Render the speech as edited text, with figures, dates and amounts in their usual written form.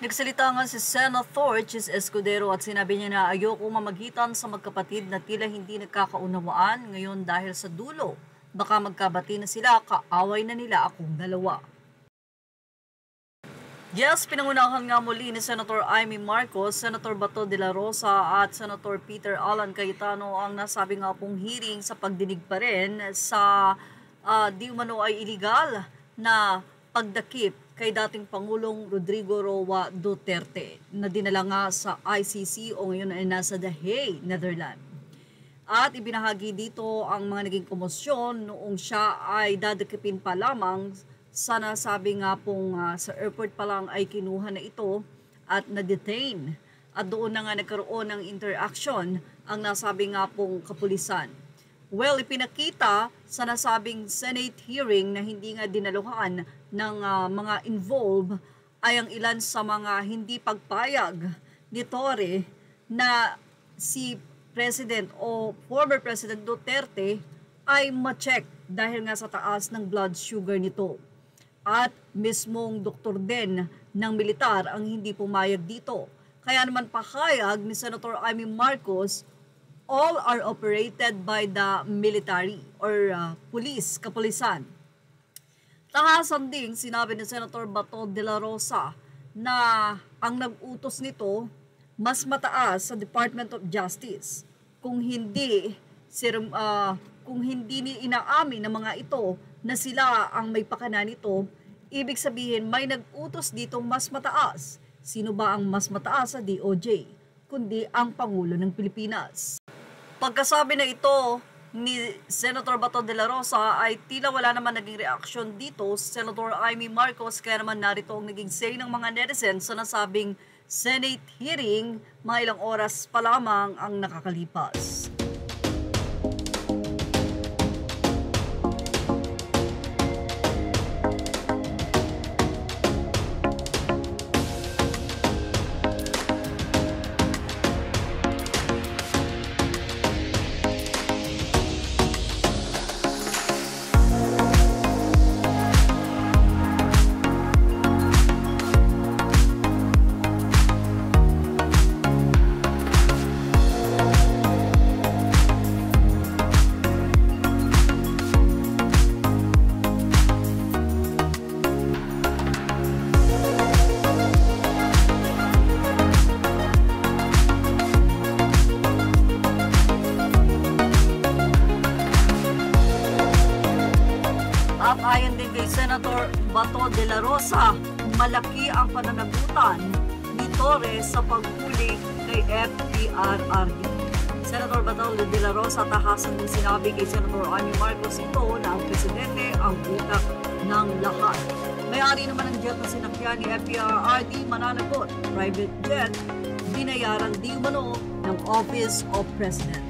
Nagsalita nga si Senator Chis Escudero at sinabi niya na ayoko mamagitan sa magkapatid na tila hindi nagkakaunawaan ngayon dahil sa dulo. Baka magkabati na sila, kaaway na nila akong dalawa. Yes, pinangunahan nga muli ni Senator Amy Marcos, Senator Bato de la Rosa at Senator Peter Alan Cayetano ang nasabi nga pong hearing sa pagdinig pa rin sa di umano ay illegal na pagdakip kay dating Pangulong Rodrigo Roa Duterte na dinala nga sa ICC o ngayon ay nasa The Hague, Netherlands. At ibinahagi dito ang mga naging komosyon noong siya ay dadakipin pa lamang sa nasabi nga pong sa airport pa lang ay kinuha na ito at na-detain. At doon na nga nagkaroon ng interaction ang nasabi nga pong kapulisan. Well, ipinakita sa nasabing Senate hearing na hindi nga dinaluhan ng mga involved ay ang ilan sa mga hindi pagpayag ni Torre na si President o former President Duterte ay ma-check dahil nga sa taas ng blood sugar nito. At mismong doktor din ng militar ang hindi pumayag dito. Kaya naman pahayag ni Senator Amy Marcos, all are operated by the military or police, kapulisan. Tahasan ding sinabi ni Senator Bato de la Rosa na ang nag-utos nito mas mataas sa Department of Justice. Kung hindi inaamin ng mga ito na sila ang may pakana nito, ibig sabihin may nag-utos dito mas mataas. Sino ba ang mas mataas sa DOJ? Kundi ang Pangulo ng Pilipinas. Pagkasabi na ito ni Senator Bato de la Rosa ay tila wala naman naging reaksyon dito sa Senator Amy Marcos, kaya naman narito ang naging say ng mga netizens sa nasabing Senate hearing, mga ilang oras pa lamang ang nakakalipas. At ayon din kay Senator Bato de la Rosa, malaki ang pananagutan ni Torre sa paghuli kay FPRRD. Senator Bato de la Rosa tahasan din sinabi kay Senator Amy Marcos ito na ang presidente ang utak ng lahat. May-ari naman ng jet na sinakyan ni FPRRD mananagot, private jet, binayaran di umano ng Office of President.